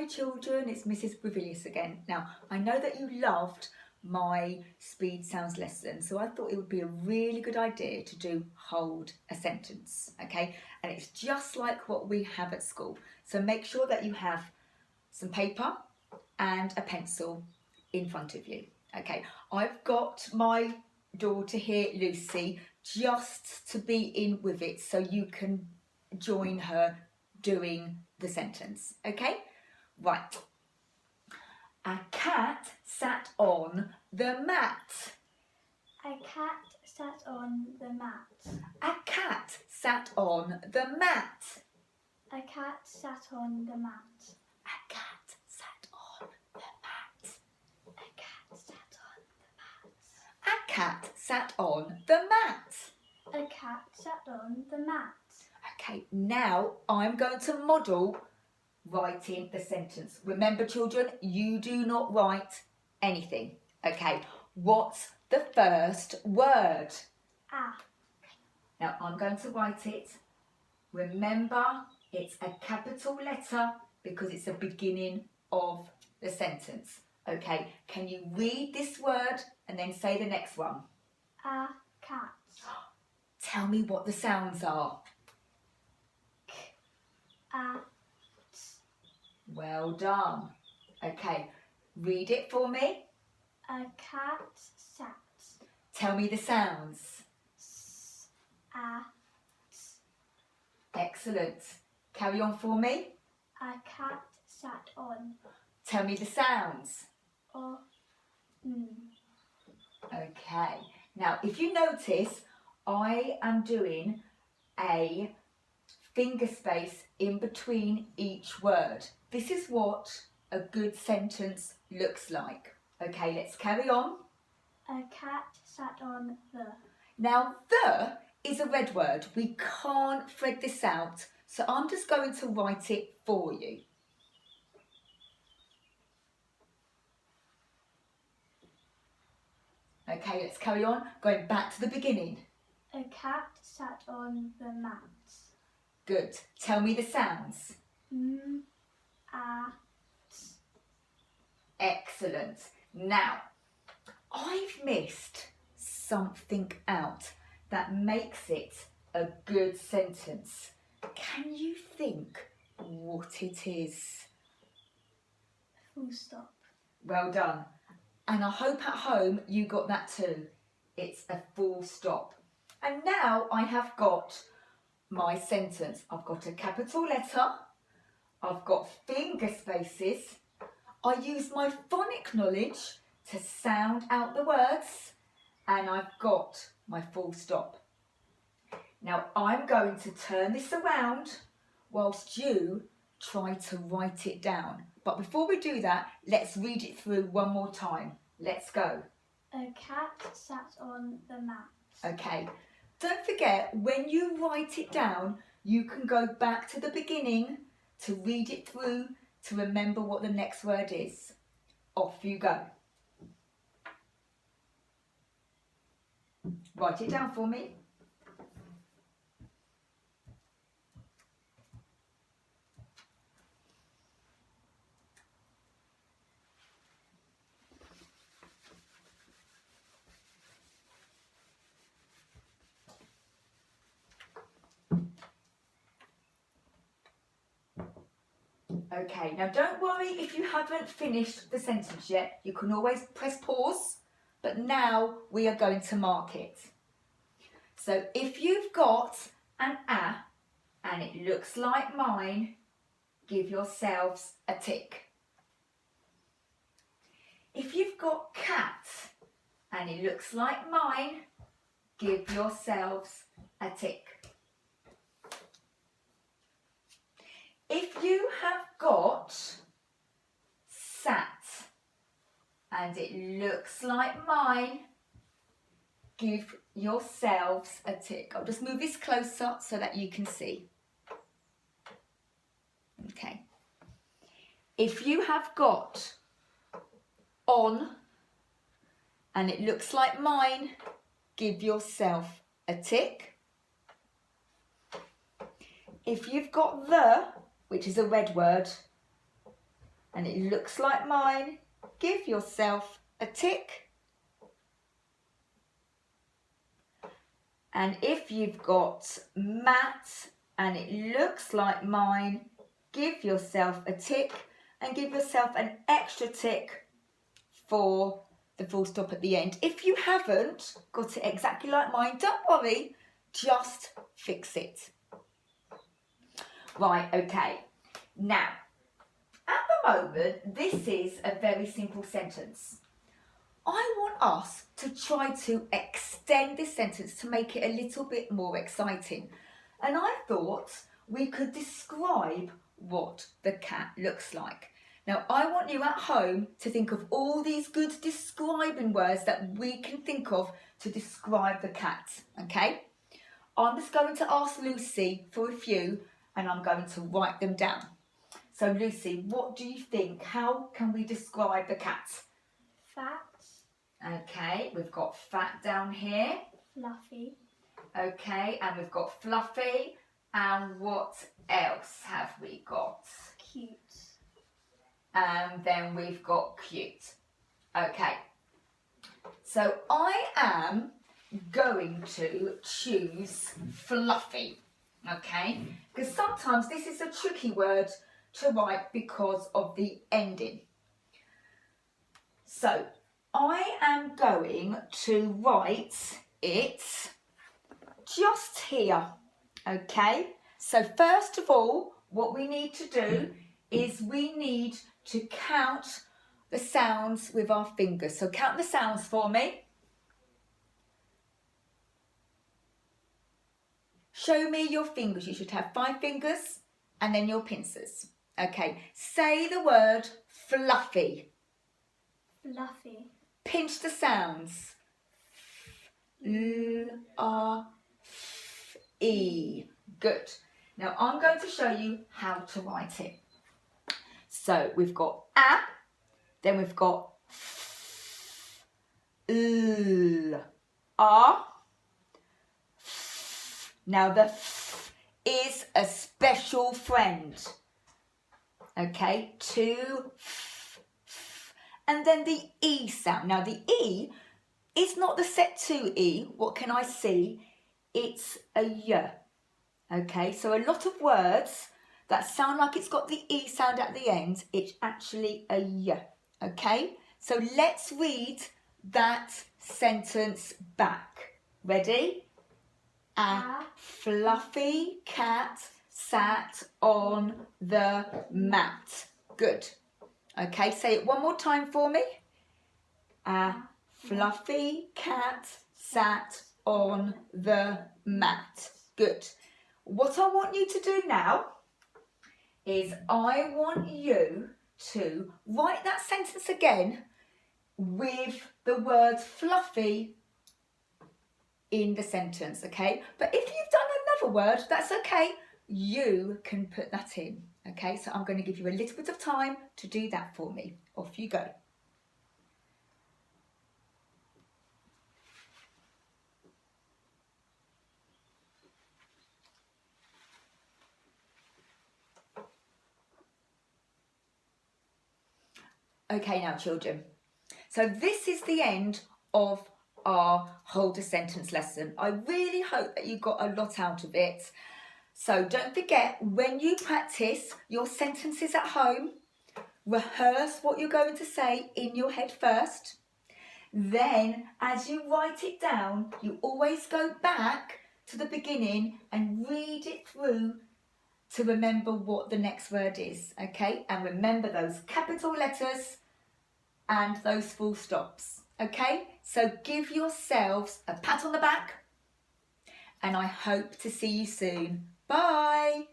Hi children, it's Mrs. Brevilius again. Now, I know that you loved my speed sounds lesson, so I thought it would be a really good idea to do hold a sentence, okay? And it's just like what we have at school. So make sure that you have some paper and a pencil in front of you, okay? I've got my daughter here, Lucy, just to be in with it so you can join her doing the sentence, okay? Right. A cat sat on the mat. A cat sat on the mat. A cat sat on the mat. A cat sat on the mat. A cat sat on the mat. A cat sat on the mat. A cat sat on the mat. A cat sat on the mat. Okay, now I'm going to model writing the sentence. Remember children, you do not write anything. Okay, what's the first word? Ah. Now I'm going to write it. Remember, it's a capital letter because it's the beginning of the sentence. Okay, can you read this word and then say the next one? A cat. Tell me what the sounds are. A. Well done. Okay, read it for me. A cat sat. Tell me the sounds. S. A. Excellent. Carry on for me. A cat sat on. Tell me the sounds. O. N. Okay. Now, if you notice, I am doing a finger space in between each word. This is what a good sentence looks like. Okay, let's carry on. A cat sat on the. Now, the is a red word. We can't thread this out, so I'm just going to write it for you. Okay, let's carry on. Going back to the beginning. A cat sat on the mat. Good. Tell me the sounds. M. A. Excellent. Now, I've missed something out that makes it a good sentence. Can you think what it is? Full stop. Well done. And I hope at home you got that too. It's a full stop. And now I have got my sentence. I've got a capital letter. I've got finger spaces. I use my phonic knowledge to sound out the words. And I've got my full stop. Now I'm going to turn this around whilst you try to write it down. But before we do that, let's read it through one more time. Let's go. A cat sat on the mat. Okay. Don't forget, when you write it down, you can go back to the beginning to read it through to remember what the next word is. Off you go. Write it down for me. Okay, now don't worry if you haven't finished the sentence yet. You can always press pause, but now we are going to mark it. So if you've got an A and it looks like mine, give yourselves a tick. If you've got cat and it looks like mine, give yourselves a tick. If you have got sat and it looks like mine, give yourselves a tick. I'll just move this closer so that you can see. Okay. If you have got on and it looks like mine, give yourself a tick. If you've got the, which is a red word, and it looks like mine, give yourself a tick. And if you've got Matt and it looks like mine, give yourself a tick and give yourself an extra tick for the full stop at the end. If you haven't got it exactly like mine, don't worry, just fix it. Right, okay. Now, at the moment, this is a very simple sentence. I want us to try to extend this sentence to make it a little bit more exciting. And I thought we could describe what the cat looks like. Now, I want you at home to think of all these good describing words that we can think of to describe the cat, okay? I'm just going to ask Lucy for a few and I'm going to write them down. So, Lucy, what do you think? How can we describe the cat? Fat. Okay, we've got fat down here. Fluffy. Okay, and we've got fluffy. And what else have we got? Cute. And then we've got cute. Okay, so I am going to choose fluffy. Okay, because sometimes this is a tricky word to write because of the ending. So I am going to write it just here, okay? So first of all, what we need to do is we need to count the sounds with our fingers. So count the sounds for me. Show me your fingers. You should have 5 fingers and then your pincers. Okay, say the word fluffy. Fluffy. Pinch the sounds. L, R, F, E. Good. Now I'm going to show you how to write it. So we've got A, then we've got F, L, R, F. Now the F is a special friend. Okay, 2 F, F. And then the E sound. Now the E is not the set 2 E. What can I see? It's a Y. Okay, so a lot of words that sound like it's got the E sound at the end, it's actually a Y. Okay, so let's read that sentence back. Ready? A fluffy cat sat on the mat. Good. Okay, say it one more time for me. A fluffy cat sat on the mat. Good. What I want you to do now is I want you to write that sentence again with the word fluffy in the sentence, okay? But if you've done another word, that's okay. You can put that in, okay? So I'm going to give you a little bit of time to do that for me. Off you go. Okay now children, so this is the end of our hold a sentence lesson. I really hope that you got a lot out of it. So don't forget, when you practice your sentences at home, rehearse what you're going to say in your head first. Then as you write it down, you always go back to the beginning and read it through to remember what the next word is, okay? And remember those capital letters and those full stops, okay? So give yourselves a pat on the back and I hope to see you soon. Bye.